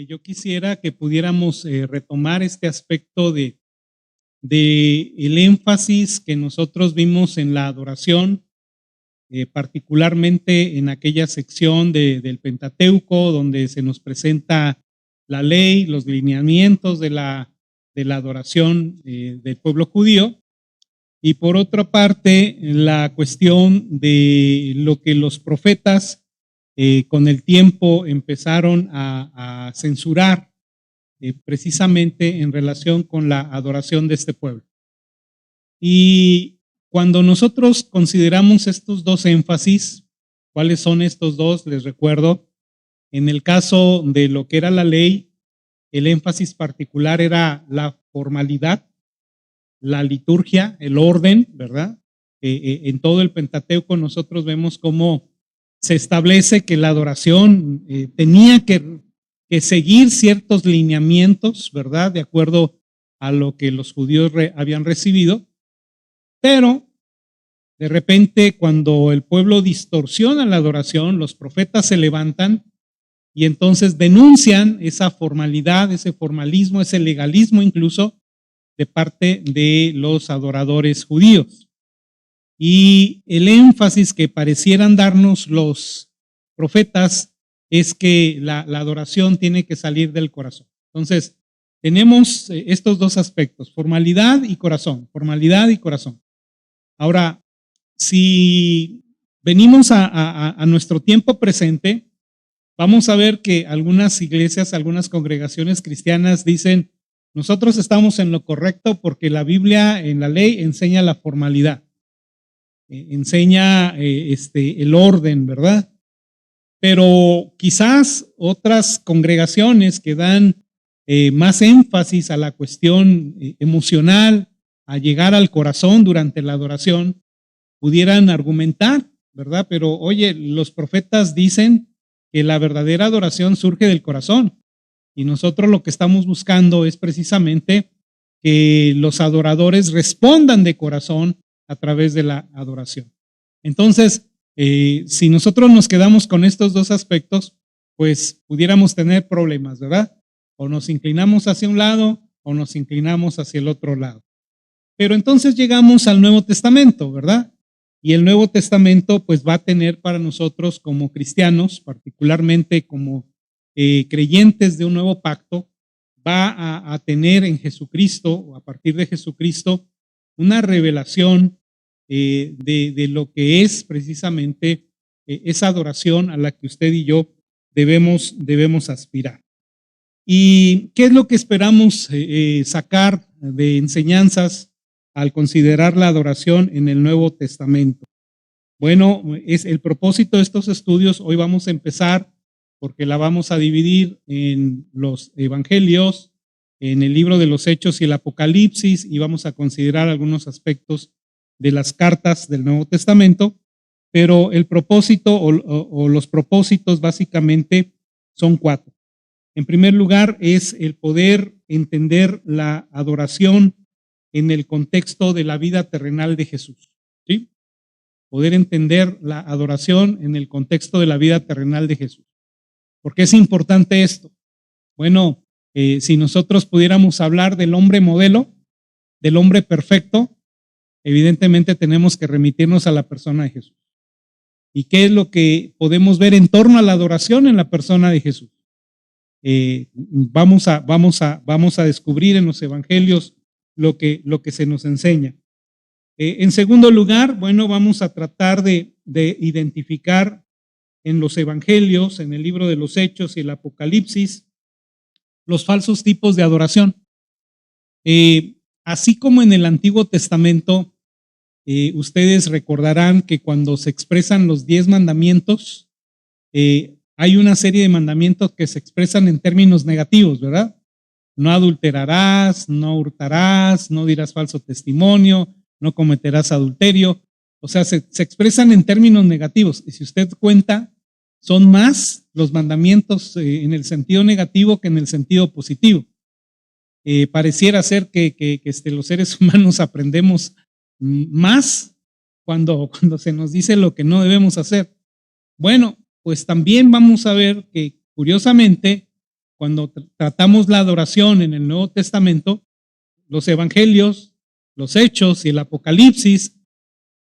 yo quisiera que pudiéramos retomar este aspecto de el énfasis que nosotros vimos en la adoración, particularmente en aquella sección del Pentateuco, donde se nos presenta la ley, los lineamientos de la adoración del pueblo judío, y por otra parte, la cuestión de lo que los profetas con el tiempo empezaron a censurar precisamente en relación con la adoración de este pueblo. Y cuando nosotros consideramos estos dos énfasis, ¿cuáles son estos dos? Les recuerdo, en el caso de lo que era la ley, el énfasis particular era la formalidad, la liturgia, el orden, ¿verdad? En todo el Pentateuco nosotros vemos cómo se establece que la adoración tenía que seguir ciertos lineamientos, ¿verdad? De acuerdo a lo que los judíos habían recibido, pero de repente cuando el pueblo distorsiona la adoración, los profetas se levantan y entonces denuncian esa formalidad, ese formalismo, ese legalismo incluso de parte de los adoradores judíos. Y el énfasis que parecieran darnos los profetas es que la adoración tiene que salir del corazón. Entonces, tenemos estos dos aspectos, formalidad y corazón, formalidad y corazón. Ahora, si venimos a nuestro tiempo presente, vamos a ver que algunas iglesias, algunas congregaciones cristianas dicen, nosotros estamos en lo correcto porque la Biblia en la ley enseña la formalidad. Enseña el orden, ¿verdad? Pero quizás otras congregaciones que dan más énfasis a la cuestión emocional, a llegar al corazón durante la adoración, pudieran argumentar, ¿verdad? Pero oye, los profetas dicen que la verdadera adoración surge del corazón y nosotros lo que estamos buscando es precisamente que los adoradores respondan de corazón a través de la adoración. Entonces, si nosotros nos quedamos con estos dos aspectos, pues pudiéramos tener problemas, ¿verdad? O nos inclinamos hacia un lado o nos inclinamos hacia el otro lado. Pero entonces llegamos al Nuevo Testamento, ¿verdad? Y el Nuevo Testamento pues va a tener para nosotros como cristianos, particularmente como creyentes de un nuevo pacto, va a tener en Jesucristo o a partir de Jesucristo una revelación de lo que es precisamente esa adoración a la que usted y yo debemos aspirar. ¿Y qué es lo que esperamos sacar de enseñanzas al considerar la adoración en el Nuevo Testamento? Bueno, es el propósito de estos estudios. Hoy vamos a empezar porque la vamos a dividir en los evangelios, en el libro de los Hechos y el Apocalipsis, y vamos a considerar algunos aspectos de las cartas del Nuevo Testamento, pero el propósito o los propósitos básicamente son cuatro. En primer lugar es el poder entender la adoración en el contexto de la vida terrenal de Jesús, ¿sí? Poder entender la adoración en el contexto de la vida terrenal de Jesús. ¿Por qué es importante esto? Bueno, si nosotros pudiéramos hablar del hombre modelo, del hombre perfecto, evidentemente tenemos que remitirnos a la persona de Jesús. ¿Y qué es lo que podemos ver en torno a la adoración en la persona de Jesús? Vamos a descubrir en los evangelios lo que se nos enseña. En segundo lugar, bueno, vamos a tratar de identificar en los evangelios, en el libro de los Hechos y el Apocalipsis, los falsos tipos de adoración. Así como en el Antiguo Testamento, ustedes recordarán que cuando se expresan los 10 mandamientos, hay una serie de mandamientos que se expresan en términos negativos, ¿verdad? No adulterarás, no hurtarás, no dirás falso testimonio, no cometerás adulterio. O sea, se expresan en términos negativos. Y si usted cuenta, son más los mandamientos en el sentido negativo que en el sentido positivo. Pareciera ser que los seres humanos aprendemos más cuando se nos dice lo que no debemos hacer. Bueno, pues también vamos a ver que curiosamente cuando tratamos la adoración en el Nuevo Testamento, los evangelios, los hechos y el Apocalipsis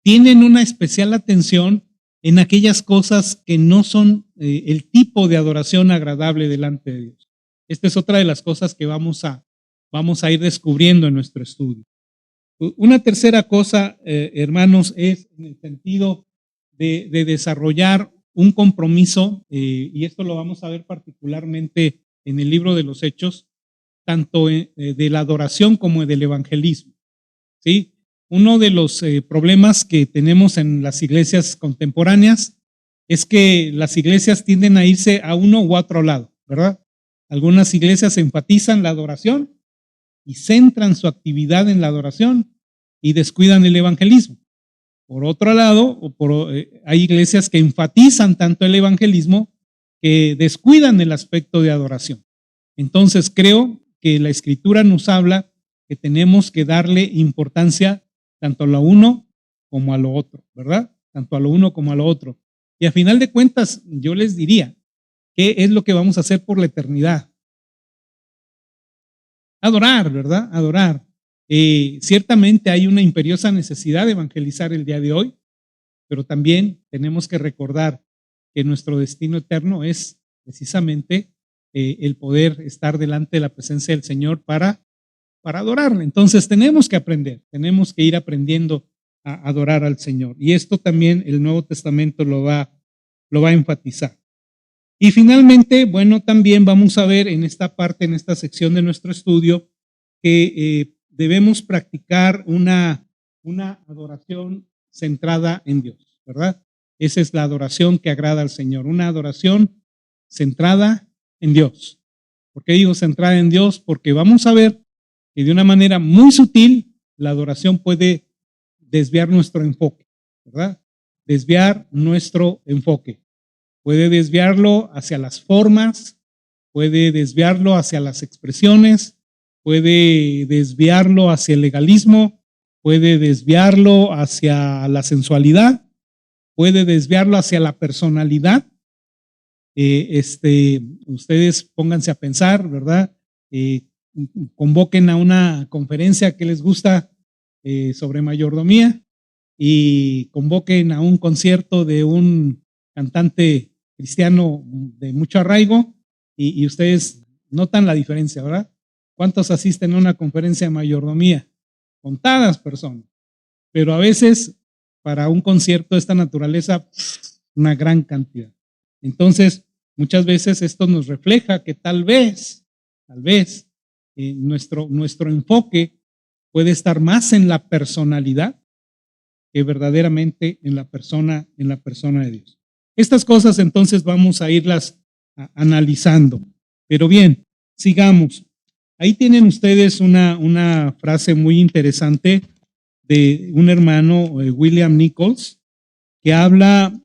tienen una especial atención en aquellas cosas que no son el tipo de adoración agradable delante de Dios. Esta es otra de las cosas que vamos a ir descubriendo en nuestro estudio. Una tercera cosa, hermanos, es en el sentido de desarrollar un compromiso, y esto lo vamos a ver particularmente en el libro de los Hechos, tanto de la adoración como del evangelismo, ¿sí? Uno de los problemas que tenemos en las iglesias contemporáneas es que las iglesias tienden a irse a uno u otro lado, ¿verdad? Algunas iglesias enfatizan la adoración y centran su actividad en la adoración y descuidan el evangelismo. Por otro lado, hay iglesias que enfatizan tanto el evangelismo que descuidan el aspecto de adoración. Entonces creo que la Escritura nos habla que tenemos que darle importancia tanto a lo uno como a lo otro, ¿verdad? Tanto a lo uno como a lo otro. Y a final de cuentas, yo les diría, ¿qué es lo que vamos a hacer por la eternidad? Adorar, ¿verdad? Adorar. Ciertamente hay una imperiosa necesidad de evangelizar el día de hoy, pero también tenemos que recordar que nuestro destino eterno es precisamente el poder estar delante de la presencia del Señor para adorarle. Entonces tenemos que aprender, tenemos que ir aprendiendo a adorar al Señor. Y esto también el Nuevo Testamento lo va a enfatizar. Y finalmente, bueno, también vamos a ver en esta parte, en esta sección de nuestro estudio, que debemos practicar una adoración centrada en Dios, ¿verdad? Esa es la adoración que agrada al Señor, una adoración centrada en Dios. ¿Por qué digo centrada en Dios? Porque vamos a ver que de una manera muy sutil la adoración puede desviar nuestro enfoque, ¿verdad? Desviar nuestro enfoque. Puede desviarlo hacia las formas, puede desviarlo hacia las expresiones, puede desviarlo hacia el legalismo, puede desviarlo hacia la sensualidad, puede desviarlo hacia la personalidad. Ustedes pónganse a pensar, ¿verdad? Convoquen a una conferencia que les gusta sobre mayordomía y convoquen a un concierto de un cantante cristiano de mucho arraigo y ustedes notan la diferencia, ¿verdad? ¿Cuántos asisten a una conferencia de mayordomía? Contadas personas, pero a veces para un concierto de esta naturaleza, una gran cantidad. Entonces, muchas veces esto nos refleja que tal vez nuestro enfoque puede estar más en la personalidad que verdaderamente en la persona de Dios. Estas cosas entonces vamos a irlas analizando. Pero bien, sigamos. Ahí tienen ustedes una frase muy interesante de un hermano, William Nichols, que habla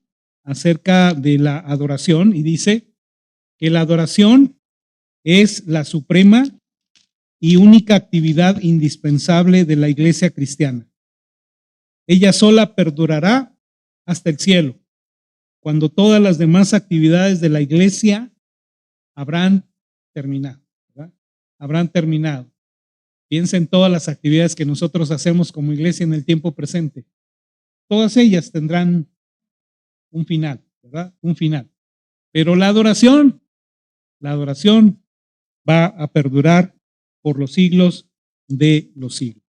acerca de la adoración y dice que la adoración es la suprema y única actividad indispensable de la iglesia cristiana. Ella sola perdurará hasta el cielo, cuando todas las demás actividades de la iglesia habrán terminado, ¿verdad? Habrán terminado. Piensa en todas las actividades que nosotros hacemos como iglesia en el tiempo presente. Todas ellas tendrán un final, ¿verdad? Un final. Pero la adoración va a perdurar por los siglos de los siglos.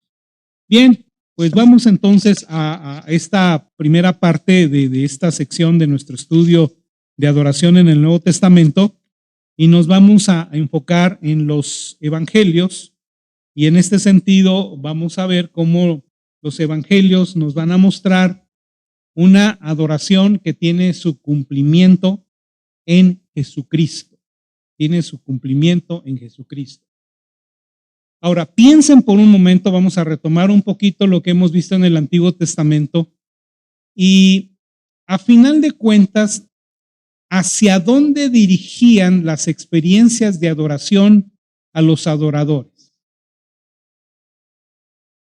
Bien, pues vamos entonces a esta primera parte de esta sección de nuestro estudio de adoración en el Nuevo Testamento y nos vamos a enfocar en los evangelios y en este sentido vamos a ver cómo los evangelios nos van a mostrar una adoración que tiene su cumplimiento en Jesucristo. Tiene su cumplimiento en Jesucristo. Ahora, piensen por un momento, vamos a retomar un poquito lo que hemos visto en el Antiguo Testamento y a final de cuentas, ¿hacia dónde dirigían las experiencias de adoración a los adoradores?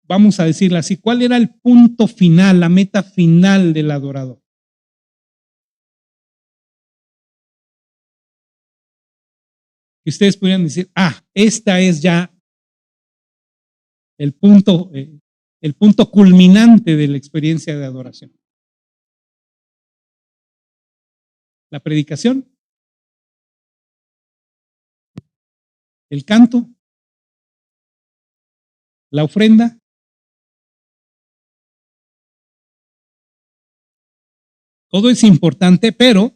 Vamos a decirlo así, ¿cuál era el punto final, la meta final del adorador? que ustedes pudieran decir, esta es ya el punto culminante de la experiencia de adoración? La predicación, el canto, la ofrenda. Todo es importante, pero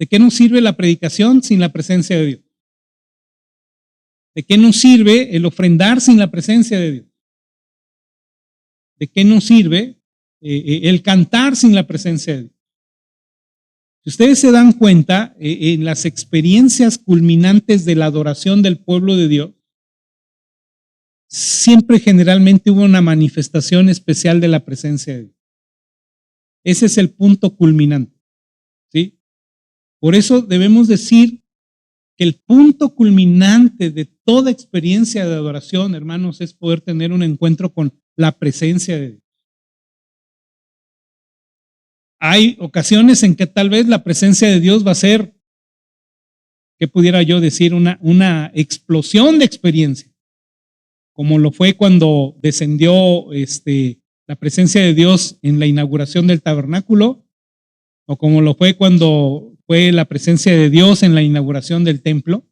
¿de qué nos sirve la predicación sin la presencia de Dios? ¿De qué nos sirve el ofrendar sin la presencia de Dios? ¿De qué nos sirve el cantar sin la presencia de Dios? Si ustedes se dan cuenta, en las experiencias culminantes de la adoración del pueblo de Dios, siempre generalmente hubo una manifestación especial de la presencia de Dios. Ese es el punto culminante, ¿sí? Por eso debemos decir que el punto culminante de toda experiencia de adoración, hermanos, es poder tener un encuentro con la presencia de Dios. Hay ocasiones en que tal vez la presencia de Dios va a ser, ¿qué pudiera yo decir? Una explosión de experiencia, como lo fue cuando descendió la presencia de Dios en la inauguración del tabernáculo, o como lo fue cuando fue la presencia de Dios en la inauguración del templo.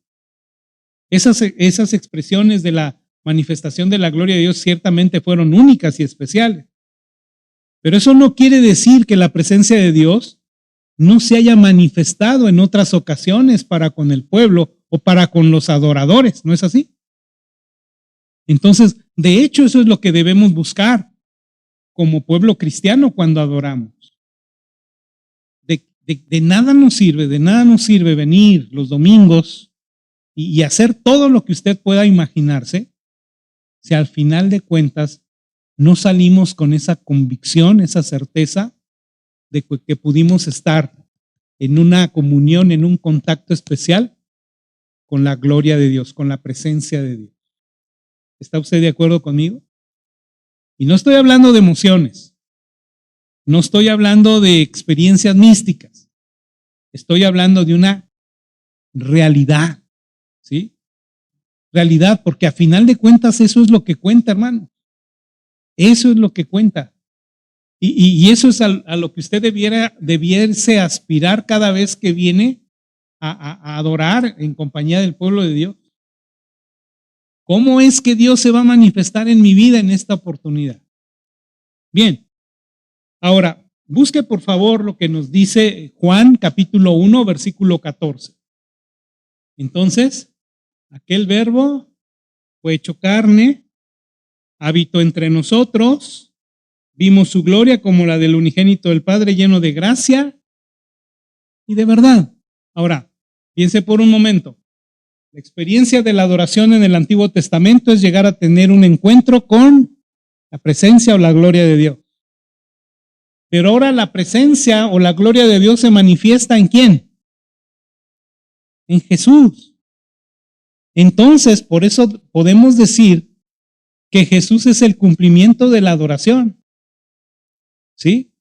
Esas expresiones de la manifestación de la gloria de Dios ciertamente fueron únicas y especiales. Pero eso no quiere decir que la presencia de Dios no se haya manifestado en otras ocasiones para con el pueblo o para con los adoradores, ¿no es así? Entonces, de hecho, eso es lo que debemos buscar como pueblo cristiano cuando adoramos. De nada nos sirve venir los domingos y hacer todo lo que usted pueda imaginarse si al final de cuentas no salimos con esa convicción, esa certeza de que pudimos estar en una comunión, en un contacto especial con la gloria de Dios, con la presencia de Dios. ¿Está usted de acuerdo conmigo? Y no estoy hablando de emociones, no estoy hablando de experiencias místicas, estoy hablando de una realidad, ¿sí? Realidad, porque a final de cuentas eso es lo que cuenta, hermano. Eso es lo que cuenta. Y eso es a lo que usted debiese aspirar cada vez que viene a adorar en compañía del pueblo de Dios. ¿Cómo es que Dios se va a manifestar en mi vida en esta oportunidad? Bien, ahora busque por favor lo que nos dice Juan capítulo 1 versículo 14. Entonces, aquel verbo fue hecho carne, habitó entre nosotros, vimos su gloria como la del unigénito del Padre, lleno de gracia y de verdad. Ahora, piense por un momento. La experiencia de la adoración en el Antiguo Testamento es llegar a tener un encuentro con la presencia o la gloria de Dios. Pero ahora la presencia o la gloria de Dios se manifiesta ¿en quién? En Jesús. Entonces, por eso podemos decir que Jesús es el cumplimiento de la adoración. ¿Sí?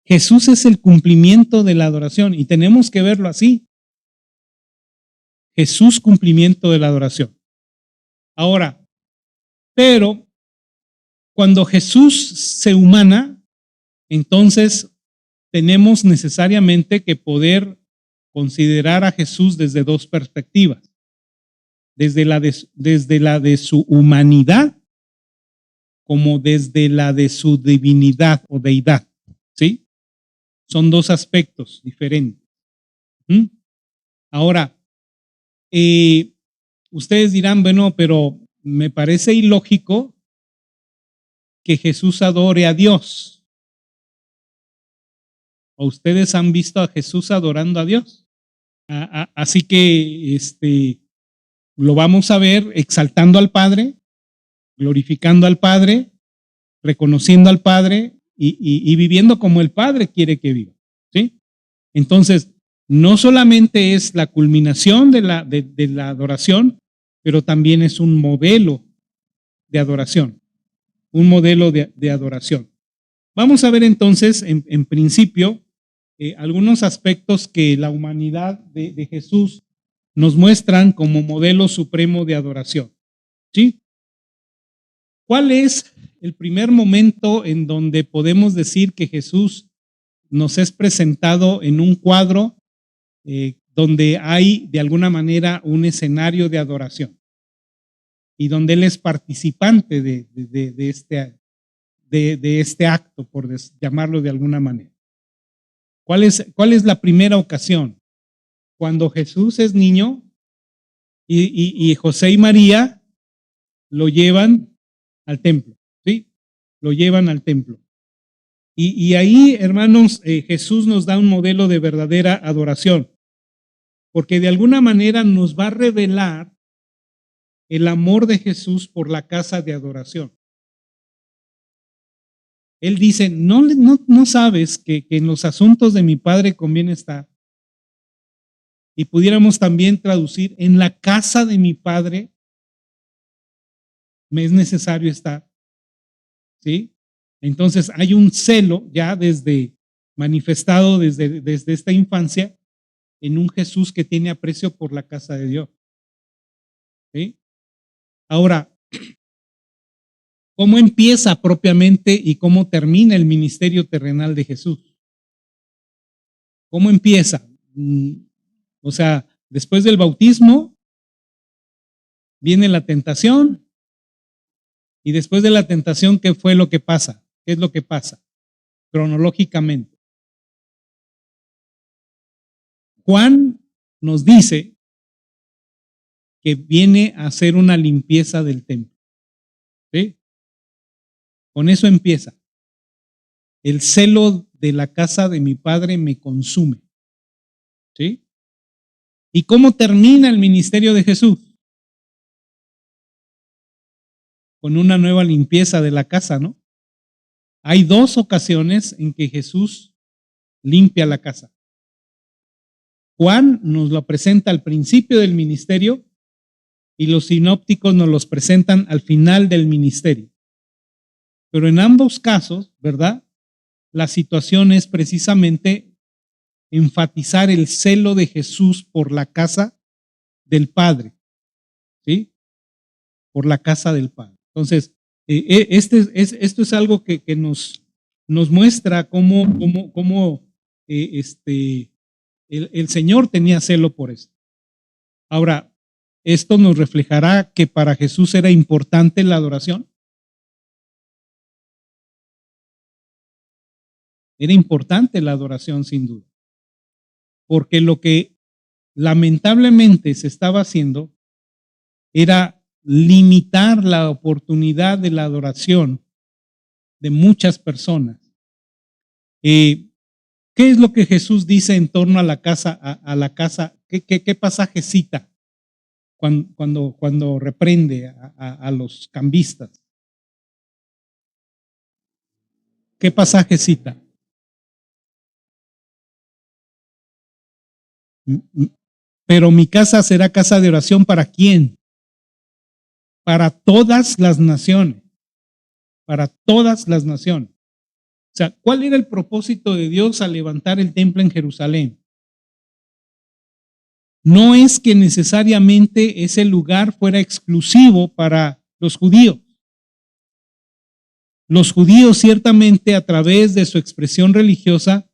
Jesús es el cumplimiento de la adoración y tenemos que verlo así. Jesús cumplimiento de la adoración. Ahora, pero cuando Jesús se humana, entonces tenemos necesariamente que poder considerar a Jesús desde dos perspectivas. Desde la de su humanidad como desde la de su divinidad o deidad, ¿sí? Son dos aspectos diferentes. Ahora, ustedes dirán, bueno, pero me parece ilógico que Jesús adore a Dios. ¿O ustedes han visto a Jesús adorando a Dios? Así que lo vamos a ver exaltando al Padre, glorificando al Padre, reconociendo al Padre y viviendo como el Padre quiere que viva, ¿sí? Entonces, no solamente es la culminación de la adoración, pero también es un modelo de adoración, un modelo de adoración. Vamos a ver entonces, en principio, algunos aspectos que la humanidad de Jesús nos muestran como modelo supremo de adoración. ¿Sí? ¿Cuál es el primer momento en donde podemos decir que Jesús nos es presentado en un cuadro donde hay de alguna manera un escenario de adoración y donde Él es participante de este acto, por llamarlo de alguna manera? ¿Cuál es la primera ocasión? Cuando Jesús es niño y José y María lo llevan al templo, ¿sí? Lo llevan al templo. Y ahí, hermanos, Jesús nos da un modelo de verdadera adoración, porque de alguna manera nos va a revelar el amor de Jesús por la casa de adoración. Él dice, no sabes que en los asuntos de mi Padre conviene estar. Y pudiéramos también traducir, en la casa de mi Padre me es necesario estar. ¿Sí? Entonces hay un celo ya manifestado desde esta infancia en un Jesús que tiene aprecio por la casa de Dios. ¿Sí? Ahora, ¿cómo empieza propiamente y cómo termina el ministerio terrenal de Jesús? ¿Cómo empieza? O sea, después del bautismo viene la tentación y después de la tentación, ¿qué fue lo que pasa? ¿Qué es lo que pasa? Cronológicamente. Juan nos dice que viene a hacer una limpieza del templo. ¿Sí? Con eso empieza. El celo de la casa de mi Padre me consume. ¿Sí? ¿Y cómo termina el ministerio de Jesús? Con una nueva limpieza de la casa, ¿no? Hay dos ocasiones en que Jesús limpia la casa. Juan nos lo presenta al principio del ministerio y los sinópticos nos los presentan al final del ministerio. Pero en ambos casos, ¿verdad? La situación es precisamente enfatizar el celo de Jesús por la casa del Padre, ¿sí? Por la casa del Padre. Entonces, esto es algo que nos muestra cómo el Señor tenía celo por esto. Ahora, esto nos reflejará que para Jesús era importante la adoración. Era importante la adoración sin duda, porque lo que lamentablemente se estaba haciendo era limitar la oportunidad de la adoración de muchas personas. ¿Qué es lo que Jesús dice en torno a la casa? ¿Qué pasaje cita cuando reprende a los cambistas? ¿Qué pasaje cita? Pero mi casa será casa de oración ¿para quién? Para todas las naciones. Para todas las naciones. O sea, ¿cuál era el propósito de Dios al levantar el templo en Jerusalén? No es que necesariamente ese lugar fuera exclusivo para los judíos. Los judíos ciertamente a través de su expresión religiosa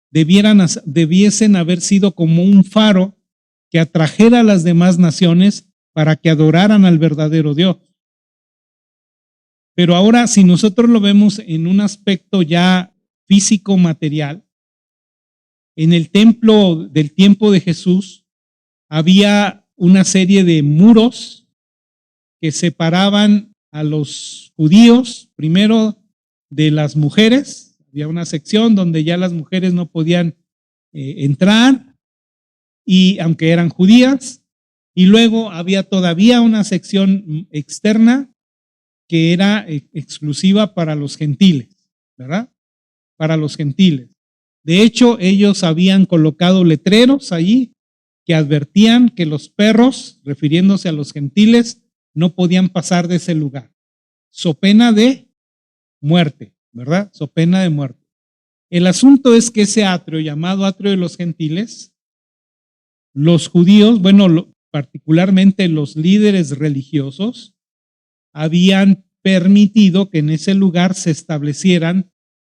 debiesen haber sido como un faro que atrajera a las demás naciones para que adoraran al verdadero Dios. Pero ahora, si nosotros lo vemos en un aspecto ya físico material, en el templo del tiempo de Jesús había una serie de muros que separaban a los judíos, primero de las mujeres. Había una sección donde ya las mujeres no podían entrar, y aunque eran judías, y luego había todavía una sección externa que era exclusiva para los gentiles, ¿verdad? Para los gentiles. De hecho, ellos habían colocado letreros allí que advertían que los perros, refiriéndose a los gentiles, no podían pasar de ese lugar, so pena de muerte, ¿verdad? So pena de muerte. El asunto es que ese atrio, llamado atrio de los gentiles, los judíos, bueno, particularmente los líderes religiosos, habían permitido que en ese lugar se establecieran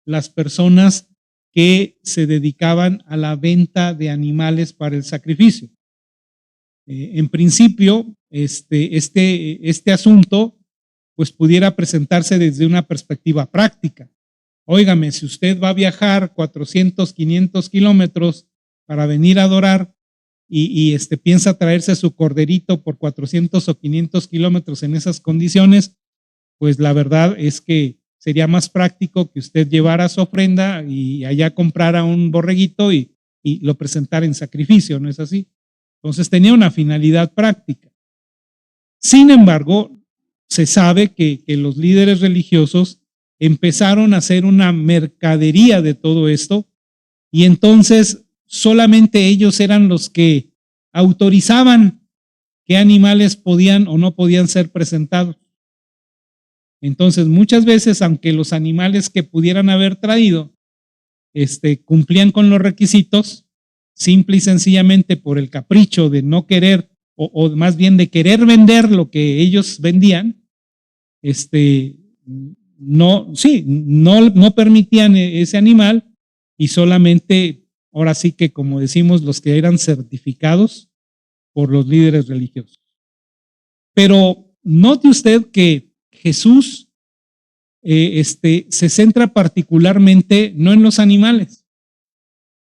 las personas que se dedicaban a la venta de animales para el sacrificio. En principio, este asunto pues pudiera presentarse desde una perspectiva práctica. Óigame, si usted va a viajar 400, 500 kilómetros para venir a adorar y piensa traerse su corderito por 400 o 500 kilómetros en esas condiciones, pues la verdad es que sería más práctico que usted llevara su ofrenda y allá comprara un borreguito y lo presentara en sacrificio, ¿no es así? Entonces tenía una finalidad práctica. Sin embargo, se sabe que los líderes religiosos empezaron a hacer una mercadería de todo esto y entonces solamente ellos eran los que autorizaban qué animales podían o no podían ser presentados. Entonces, muchas veces, aunque los animales que pudieran haber traído cumplían con los requisitos, simple y sencillamente por el capricho de no querer, o más bien de querer vender lo que ellos vendían, no permitían ese animal y solamente, ahora sí que como decimos, los que eran certificados por los líderes religiosos. Pero note usted que Jesús se centra particularmente no en los animales,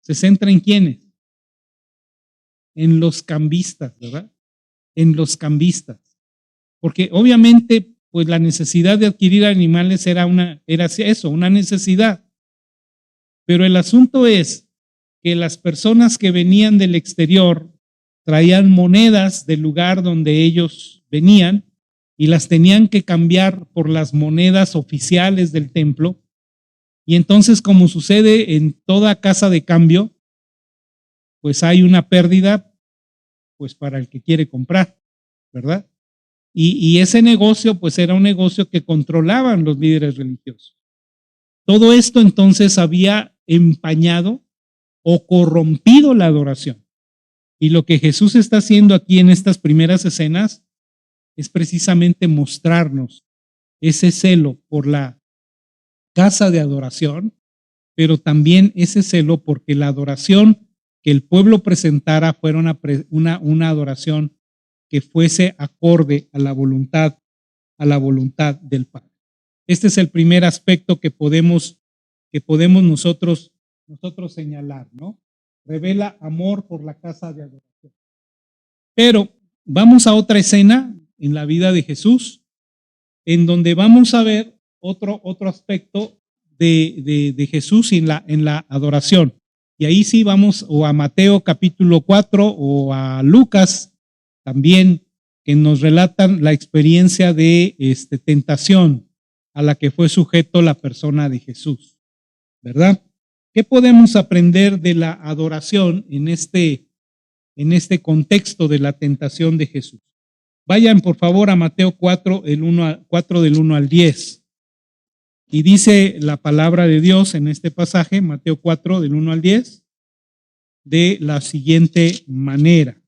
se centra en quiénes, en los cambistas, ¿verdad? En los cambistas, porque obviamente pues la necesidad de adquirir animales era eso, una necesidad, pero el asunto es que las personas que venían del exterior traían monedas del lugar donde ellos venían y las tenían que cambiar por las monedas oficiales del templo. Y entonces, como sucede en toda casa de cambio, pues hay una pérdida pues para el que quiere comprar, ¿verdad? Y ese negocio pues era un negocio que controlaban los líderes religiosos. Todo esto entonces había empañado o corrompido la adoración. Y lo que Jesús está haciendo aquí en estas primeras escenas es precisamente mostrarnos ese celo por la casa de adoración, pero también ese celo porque la adoración que el pueblo presentara fuera una adoración que fuese acorde a la voluntad del Padre. Este es el primer aspecto que podemos nosotros señalar, ¿no? Revela amor por la casa de adoración. Pero vamos a otra escena en la vida de Jesús, en donde vamos a ver otro aspecto de Jesús en la adoración. Y ahí sí vamos o a Mateo capítulo 4 o a Lucas también, que nos relatan la experiencia de tentación a la que fue sujeto la persona de Jesús, ¿verdad? ¿Qué podemos aprender de la adoración en este contexto de la tentación de Jesús? Vayan por favor a Mateo 4, 4 del 1 al 10. Y dice la palabra de Dios en este pasaje, Mateo 4 del 1 al 10, de la siguiente manera.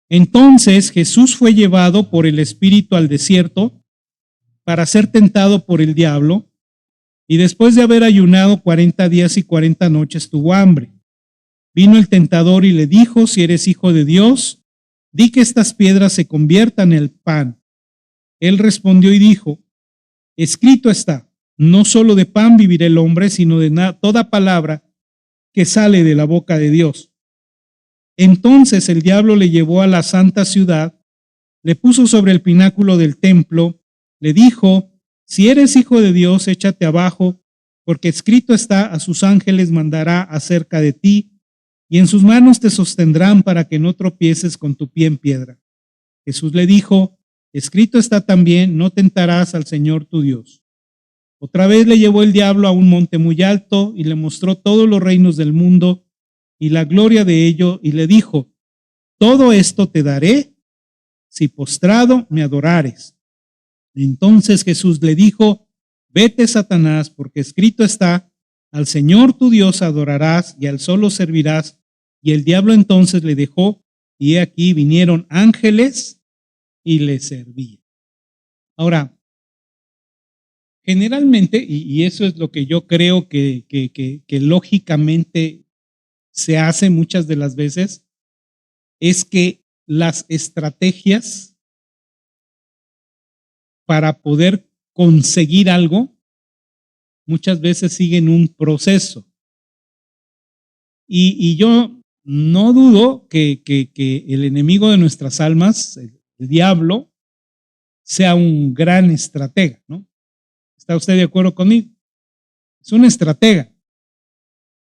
Entonces Jesús fue llevado por el Espíritu al desierto para ser tentado por el diablo, y después de haber ayunado 40 días y 40 noches tuvo hambre. Vino el tentador y le dijo: si eres hijo de Dios, di que estas piedras se conviertan en pan. Él respondió y dijo: escrito está, no solo de pan vivirá el hombre, sino de toda palabra que sale de la boca de Dios. Entonces el diablo le llevó a la santa ciudad, le puso sobre el pináculo del templo, le dijo: si eres hijo de Dios, échate abajo, porque escrito está, a sus ángeles mandará acerca de ti, y en sus manos te sostendrán para que no tropieces con tu pie en piedra. Jesús le dijo: escrito está también, no tentarás al Señor tu Dios. Otra vez le llevó el diablo a un monte muy alto y le mostró todos los reinos del mundo y la gloria de ello, y le dijo: todo esto te daré si postrado me adorares. Entonces Jesús le dijo: vete, Satanás, porque escrito está, al Señor tu Dios adorarás y al solo servirás, Y el diablo entonces le dejó, y he aquí vinieron ángeles y le servían. Ahora, generalmente, y eso es lo que yo creo que lógicamente se hace muchas de las veces, es que las estrategias para poder conseguir algo muchas veces siguen un proceso. Y yo no dudo que el enemigo de nuestras almas, el diablo, sea un gran estratega, ¿no? ¿Está usted de acuerdo conmigo? Es un estratega.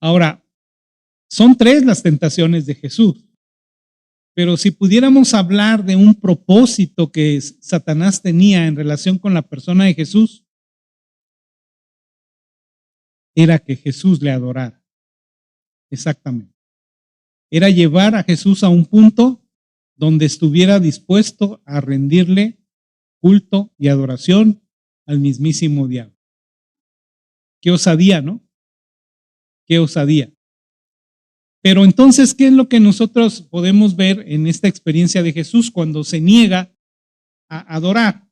Ahora, son 3 las tentaciones de Jesús. Pero si pudiéramos hablar de un propósito que Satanás tenía en relación con la persona de Jesús, era que Jesús le adorara. Exactamente. Era llevar a Jesús a un punto donde estuviera dispuesto a rendirle culto y adoración al mismísimo diablo. Qué osadía, ¿no? Qué osadía. Pero entonces, ¿qué es lo que nosotros podemos ver en esta experiencia de Jesús cuando se niega a adorar?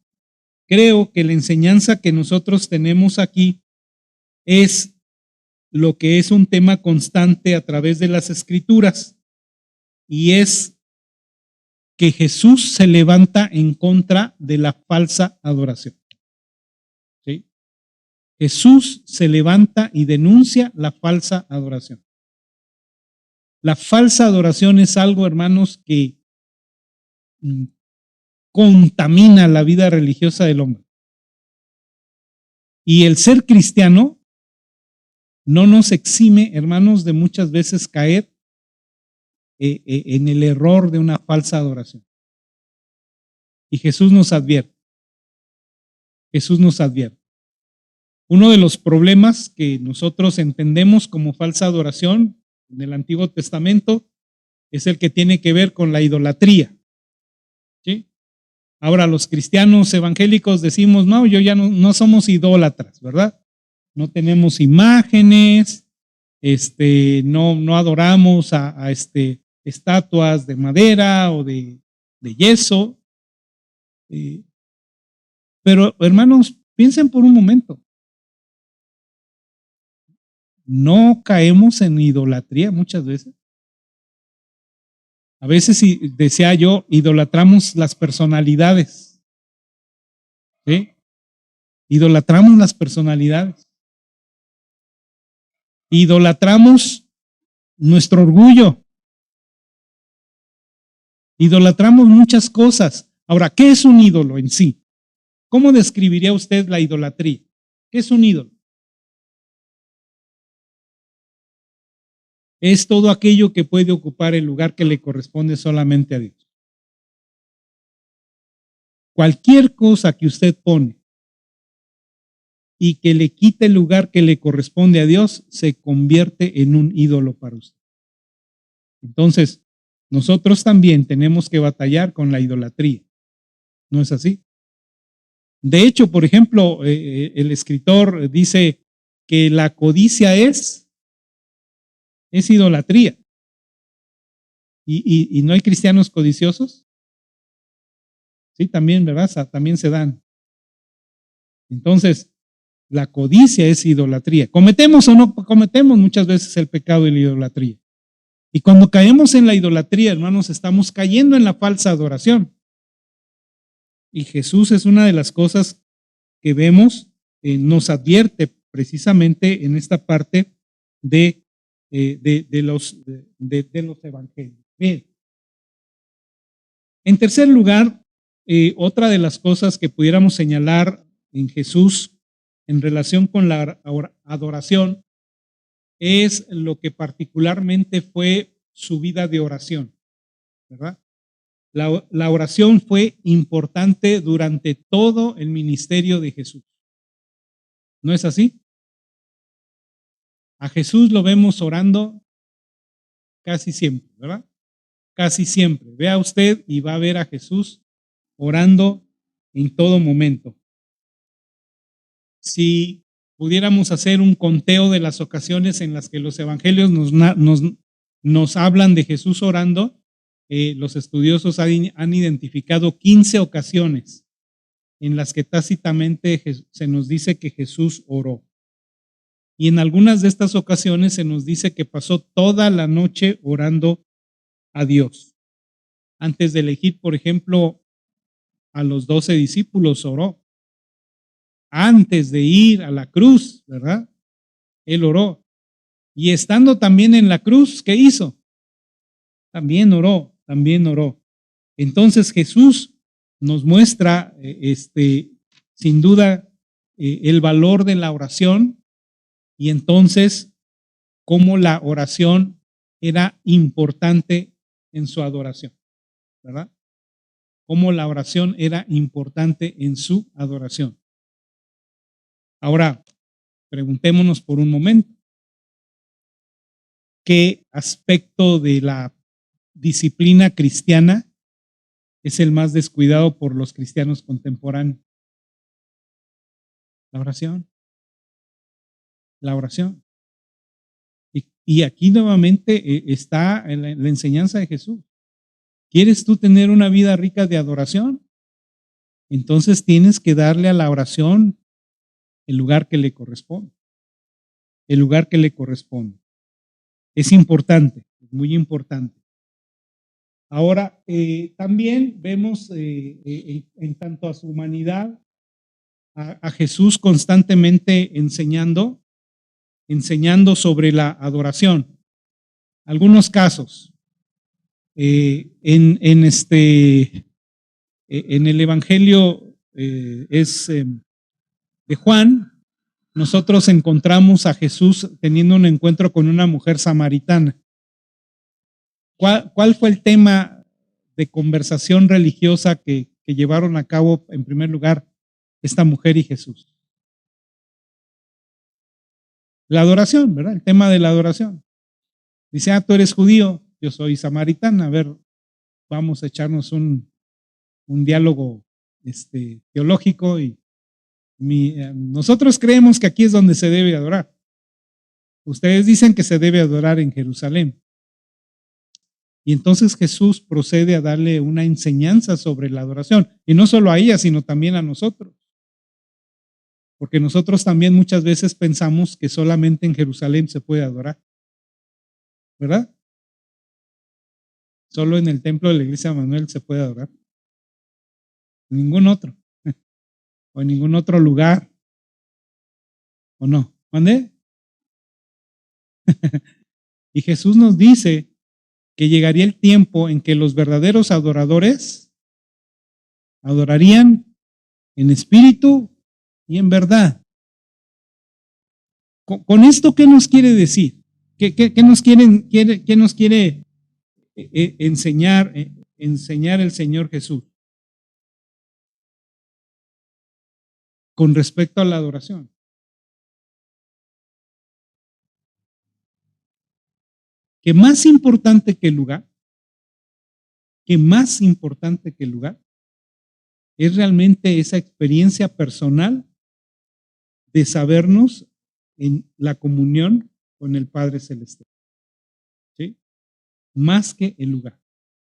Creo que la enseñanza que nosotros tenemos aquí es lo que es un tema constante a través de las Escrituras, y es que Jesús se levanta en contra de la falsa adoración. ¿Sí? Jesús se levanta y denuncia la falsa adoración. La falsa adoración es algo, hermanos, que contamina la vida religiosa del hombre. Y el ser cristiano no nos exime, hermanos, de muchas veces caer en el error de una falsa adoración. Y Jesús nos advierte. Jesús nos advierte. Uno de los problemas que nosotros entendemos como falsa adoración en el Antiguo Testamento es el que tiene que ver con la idolatría. ¿Sí? Ahora los cristianos evangélicos decimos, no, ya no somos idólatras, ¿verdad? No tenemos imágenes, no adoramos a estatuas de madera o de yeso. Pero hermanos, piensen por un momento. ¿No caemos en idolatría muchas veces? A veces, decía yo, idolatramos las personalidades. ¿Sí? Idolatramos las personalidades. Idolatramos nuestro orgullo. Idolatramos muchas cosas. Ahora, ¿qué es un ídolo en sí? ¿Cómo describiría usted la idolatría? ¿Qué es un ídolo? Es todo aquello que puede ocupar el lugar que le corresponde solamente a Dios. Cualquier cosa que usted pone y que le quite el lugar que le corresponde a Dios, se convierte en un ídolo para usted. Entonces, nosotros también tenemos que batallar con la idolatría. ¿No es así? De hecho, por ejemplo, el escritor dice que la codicia es idolatría. ¿Y no hay cristianos codiciosos? Sí, también, ¿verdad? También se dan. Entonces, la codicia es idolatría. ¿Cometemos o no cometemos muchas veces el pecado de la idolatría? Y cuando caemos en la idolatría, hermanos, estamos cayendo en la falsa adoración. Y Jesús es una de las cosas que vemos, nos advierte precisamente en esta parte de los evangelios. Bien. En tercer lugar, otra de las cosas que pudiéramos señalar en Jesús en relación con la adoración es lo que particularmente fue su vida de oración, ¿verdad? La oración fue importante durante todo el ministerio de Jesús. ¿No es así? A Jesús lo vemos orando casi siempre, ¿verdad? Casi siempre. Vea usted y va a ver a Jesús orando en todo momento. Si pudiéramos hacer un conteo de las ocasiones en las que los evangelios nos nos hablan de Jesús orando, los estudiosos han identificado 15 ocasiones en las que tácitamente se nos dice que Jesús oró. Y en algunas de estas ocasiones se nos dice que pasó toda la noche orando a Dios. Antes de elegir, por ejemplo, a los 12 discípulos, oró. Antes de ir a la cruz, ¿verdad? Él oró. Y estando también en la cruz, ¿qué hizo? También oró, también oró. Entonces Jesús nos muestra, sin duda, el valor de la oración y entonces cómo la oración era importante en su adoración, ¿verdad? Cómo la oración era importante en su adoración. Ahora, preguntémonos por un momento, ¿qué aspecto de la disciplina cristiana es el más descuidado por los cristianos contemporáneos? La oración. La oración. Y aquí nuevamente está en la enseñanza de Jesús. ¿Quieres tú tener una vida rica de adoración? Entonces tienes que darle a la oración el lugar que le corresponde. El lugar que le corresponde. Es importante, es muy importante. Ahora, también vemos en tanto a su humanidad, a Jesús constantemente enseñando sobre la adoración. Algunos casos, en el Evangelio de Juan, nosotros encontramos a Jesús teniendo un encuentro con una mujer samaritana. ¿Cuál fue el tema de conversación religiosa que llevaron a cabo en primer lugar esta mujer y Jesús? La adoración, ¿verdad? El tema de la adoración. Dice, tú eres judío, yo soy samaritana, a ver, vamos a echarnos un diálogo teológico y nosotros creemos que aquí es donde se debe adorar. Ustedes dicen que se debe adorar en Jerusalén. Y entonces Jesús procede a darle una enseñanza sobre la adoración. Y no solo a ella, sino también a nosotros. Porque nosotros también muchas veces pensamos que solamente en Jerusalén se puede adorar. ¿Verdad? Solo en el templo de la iglesia de Manuel se puede adorar. En ningún otro. O en ningún otro lugar. ¿O no? ¿Mande? Y Jesús nos dice que llegaría el tiempo en que los verdaderos adoradores adorarían en espíritu y en verdad. Con esto, ¿qué nos quiere decir? ¿Qué nos quiere enseñar el Señor Jesús con respecto a la adoración? Que más importante que el lugar, es realmente esa experiencia personal de sabernos en la comunión con el Padre Celestial. ¿Sí? Más que el lugar.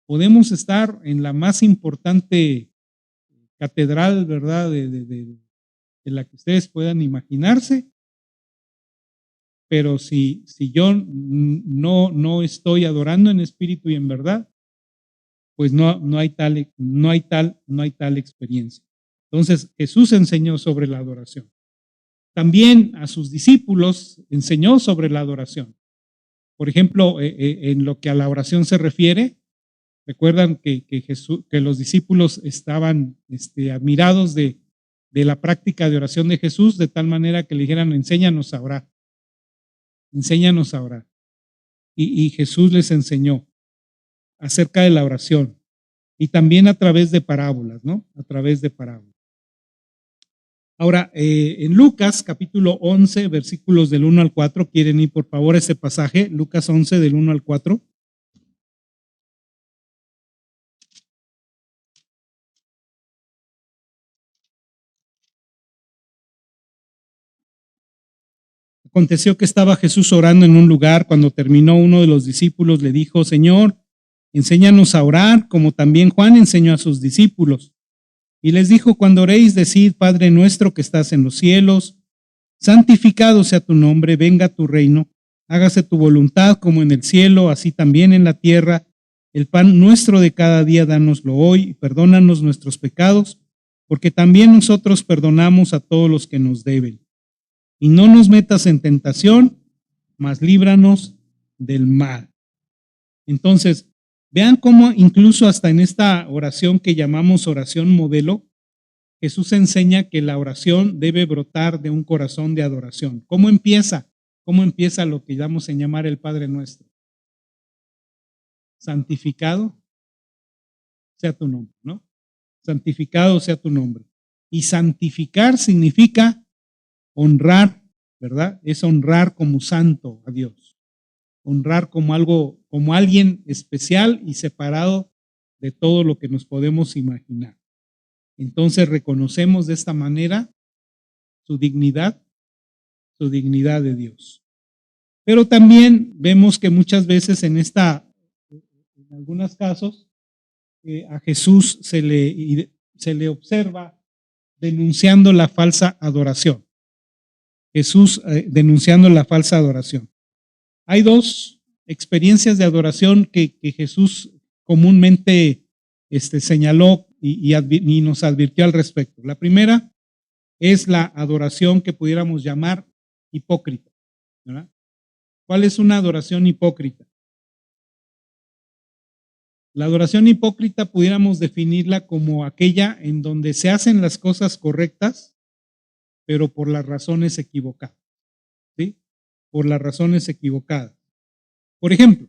Podemos estar en la más importante catedral, ¿verdad? De la que ustedes puedan imaginarse, pero si yo no estoy adorando en espíritu y en verdad, pues no hay tal experiencia. Entonces Jesús enseñó sobre la adoración. También a sus discípulos enseñó sobre la adoración. Por ejemplo, en lo que a la oración se refiere, recuerdan que los discípulos estaban admirados de la práctica de oración de Jesús, de tal manera que le dijeran, enséñanos a orar. Enséñanos a orar. Y Jesús les enseñó acerca de la oración y también a través de parábolas, ¿no? A través de parábolas. Ahora, en Lucas capítulo 11, versículos del 1 al 4, ¿quieren ir por favor a ese pasaje? Lucas 11 del 1 al 4. Aconteció que estaba Jesús orando en un lugar. Cuando terminó, uno de los discípulos le dijo: Señor, enséñanos a orar, como también Juan enseñó a sus discípulos. Y les dijo: cuando oréis, decid: Padre nuestro que estás en los cielos, santificado sea tu nombre, venga tu reino, hágase tu voluntad como en el cielo, así también en la tierra. El pan nuestro de cada día, dánoslo hoy, y perdónanos nuestros pecados, porque también nosotros perdonamos a todos los que nos deben. Y no nos metas en tentación, mas líbranos del mal. Entonces, vean cómo incluso hasta en esta oración que llamamos oración modelo, Jesús enseña que la oración debe brotar de un corazón de adoración. ¿Cómo empieza? ¿Cómo empieza lo que damos en llamar el Padre Nuestro? Santificado sea tu nombre, ¿no? Santificado sea tu nombre. Y santificar significa honrar, ¿verdad? Es honrar como santo a Dios. Honrar como algo, como alguien especial y separado de todo lo que nos podemos imaginar. Entonces reconocemos de esta manera su dignidad de Dios. Pero también vemos que muchas veces en algunos casos, a Jesús se le observa denunciando la falsa adoración. Jesús denunciando la falsa adoración. Hay dos experiencias de adoración que Jesús comúnmente señaló y nos advirtió al respecto. La primera es la adoración que pudiéramos llamar hipócrita, ¿verdad? ¿Cuál es una adoración hipócrita? La adoración hipócrita pudiéramos definirla como aquella en donde se hacen las cosas correctas, pero por las razones equivocadas, ¿sí? Por las razones equivocadas. Por ejemplo,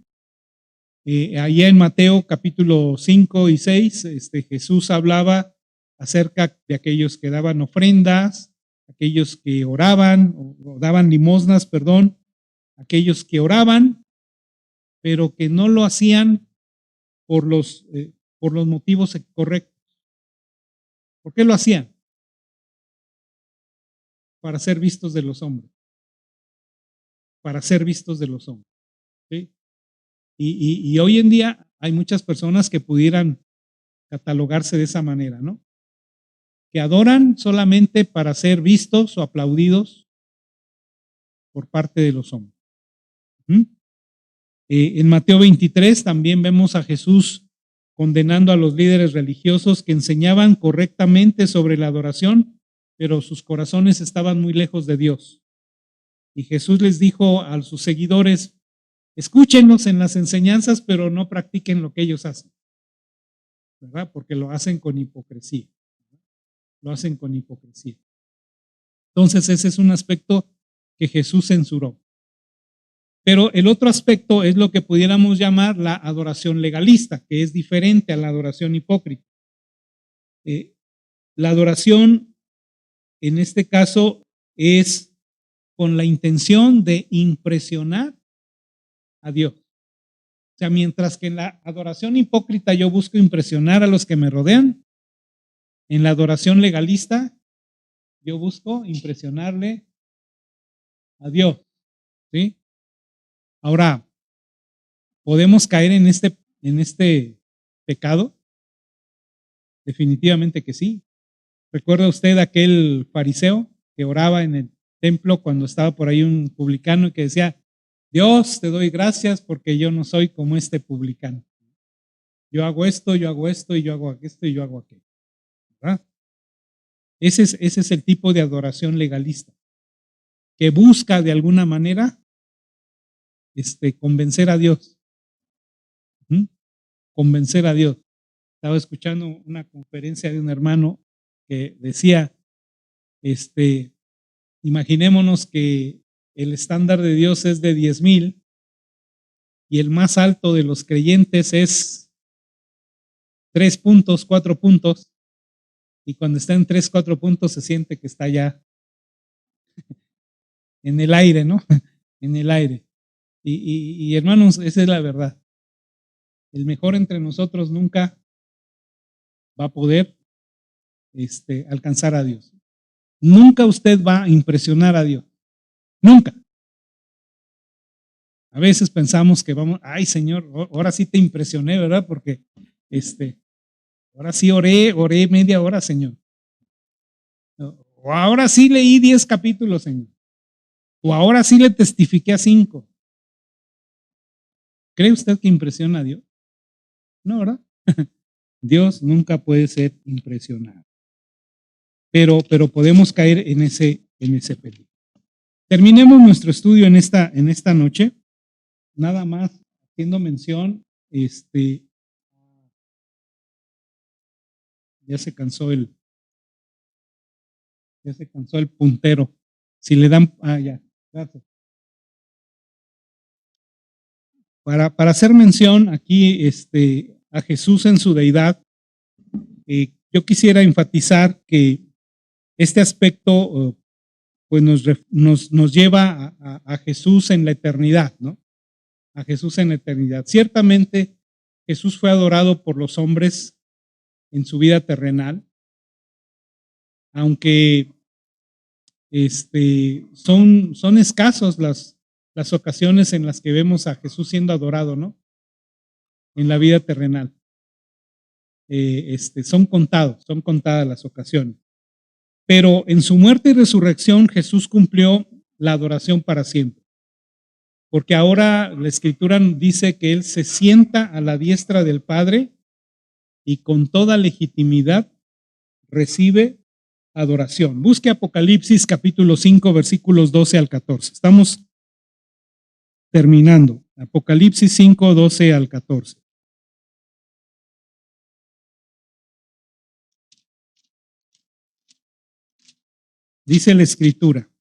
allá en Mateo capítulo 5 y 6, Jesús hablaba acerca de aquellos que daban ofrendas, aquellos que oraban, o daban limosnas, perdón, aquellos que oraban, pero que no lo hacían por los motivos correctos. ¿Por qué lo hacían? Para ser vistos de los hombres. Para ser vistos de los hombres. ¿Sí? Y hoy en día hay muchas personas que pudieran catalogarse de esa manera, ¿no? Que adoran solamente para ser vistos o aplaudidos por parte de los hombres. En Mateo 23 también vemos a Jesús condenando a los líderes religiosos que enseñaban correctamente sobre la adoración, pero sus corazones estaban muy lejos de Dios. Y Jesús les dijo a sus seguidores: escúchenos en las enseñanzas, pero no practiquen lo que ellos hacen, ¿verdad? Porque lo hacen con hipocresía. Lo hacen con hipocresía. Entonces ese es un aspecto que Jesús censuró. Pero el otro aspecto es lo que pudiéramos llamar la adoración legalista, que es diferente a la adoración hipócrita. La adoración, en este caso, es con la intención de impresionar a Dios. O sea, mientras que en la adoración hipócrita yo busco impresionar a los que me rodean, en la adoración legalista yo busco impresionarle a Dios, ¿sí? Ahora, ¿podemos caer en este pecado? Definitivamente que sí. ¿Recuerda usted aquel fariseo que oraba en el templo cuando estaba por ahí un publicano y que decía: Dios, te doy gracias porque yo no soy como este publicano? Yo hago esto, y yo hago esto, y yo hago aquello, ¿verdad? Ese es el tipo de adoración legalista, que busca de alguna manera convencer a Dios. Convencer a Dios. Estaba escuchando una conferencia de un hermano que decía, imaginémonos que el estándar de Dios es de 10,000 y el más alto de los creyentes es 3 puntos, 4 puntos, y cuando está en 3, 4 puntos se siente que está ya en el aire, ¿no? En el aire. Y hermanos, esa es la verdad. El mejor entre nosotros nunca va a poder alcanzar a Dios. Nunca usted va a impresionar a Dios. Nunca. A veces pensamos que vamos, ay Señor, ahora sí te impresioné, ¿verdad? Porque ahora sí oré media hora, Señor. O ahora sí leí 10 capítulos, Señor. O ahora sí le testifiqué a 5. ¿Cree usted que impresiona a Dios? No, ¿verdad? Dios nunca puede ser impresionado. Pero podemos caer en ese peligro. Terminemos nuestro estudio en esta noche, nada más haciendo mención, ya se cansó el puntero. Si le dan, ya, gracias. Para hacer mención aquí a Jesús en su deidad, yo quisiera enfatizar que este aspecto pues nos lleva a Jesús en la eternidad, ¿no? A Jesús en la eternidad. Ciertamente Jesús fue adorado por los hombres en su vida terrenal, aunque son escasos las ocasiones en las que vemos a Jesús siendo adorado, ¿no? En la vida terrenal. Son contadas las ocasiones. Pero en su muerte y resurrección Jesús cumplió la adoración para siempre. Porque ahora la Escritura dice que Él se sienta a la diestra del Padre y con toda legitimidad recibe adoración. Busque Apocalipsis capítulo 5 versículos 12 al 14. Estamos terminando. Apocalipsis 5, 12 al 14. Dice la Escritura: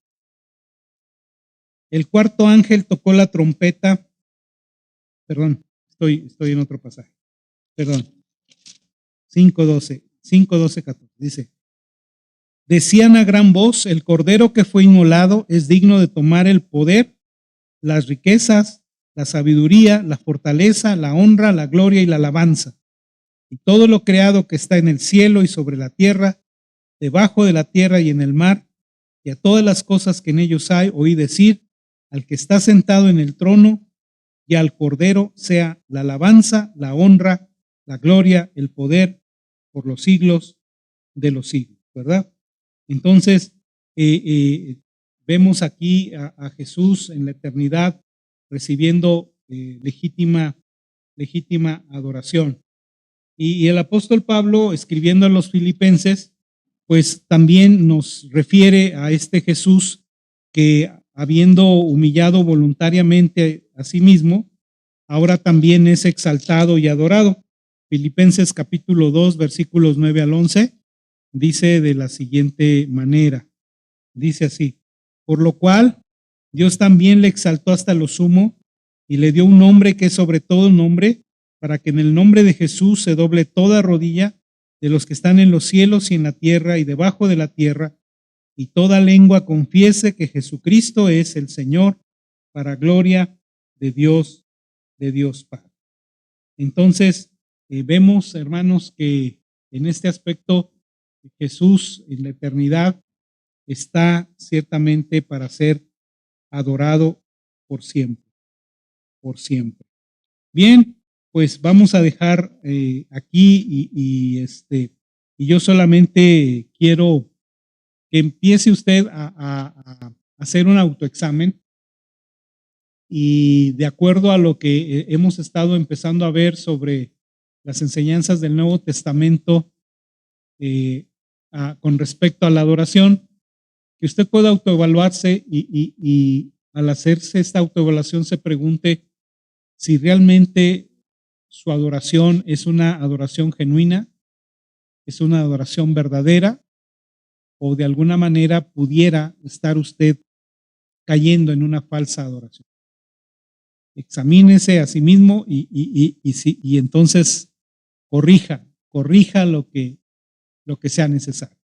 el cuarto ángel tocó la trompeta. Perdón, estoy en otro pasaje. Perdón. 5:12, 14. Dice: decían a gran voz, el cordero que fue inmolado es digno de tomar el poder, las riquezas, la sabiduría, la fortaleza, la honra, la gloria y la alabanza. Y todo lo creado que está en el cielo y sobre la tierra, debajo de la tierra y en el mar, y a todas las cosas que en ellos hay, oí decir, al que está sentado en el trono y al cordero sea la alabanza, la honra, la gloria, el poder por los siglos de los siglos, ¿verdad? Entonces, vemos aquí a Jesús en la eternidad recibiendo legítima adoración. Y el apóstol Pablo, escribiendo a los filipenses, pues también nos refiere a este Jesús que, habiendo humillado voluntariamente a sí mismo, ahora también es exaltado y adorado. Filipenses capítulo 2, versículos 9 al 11, dice de la siguiente manera, dice así: por lo cual Dios también le exaltó hasta lo sumo y le dio un nombre que es sobre todo nombre, para que en el nombre de Jesús se doble toda rodilla de los que están en los cielos y en la tierra y debajo de la tierra, y toda lengua confiese que Jesucristo es el Señor, para gloria de Dios Padre. Entonces, vemos, hermanos, que en este aspecto Jesús en la eternidad está ciertamente para ser adorado por siempre, por siempre. Bien, pues vamos a dejar aquí y yo solamente quiero que empiece usted a hacer un autoexamen y de acuerdo a lo que hemos estado empezando a ver sobre las enseñanzas del Nuevo Testamento con respecto a la adoración, que usted pueda autoevaluarse y al hacerse esta autoevaluación se pregunte si realmente su adoración es una adoración genuina, es una adoración verdadera, o de alguna manera pudiera estar usted cayendo en una falsa adoración. Examínese a sí mismo y entonces corrija lo que sea necesario.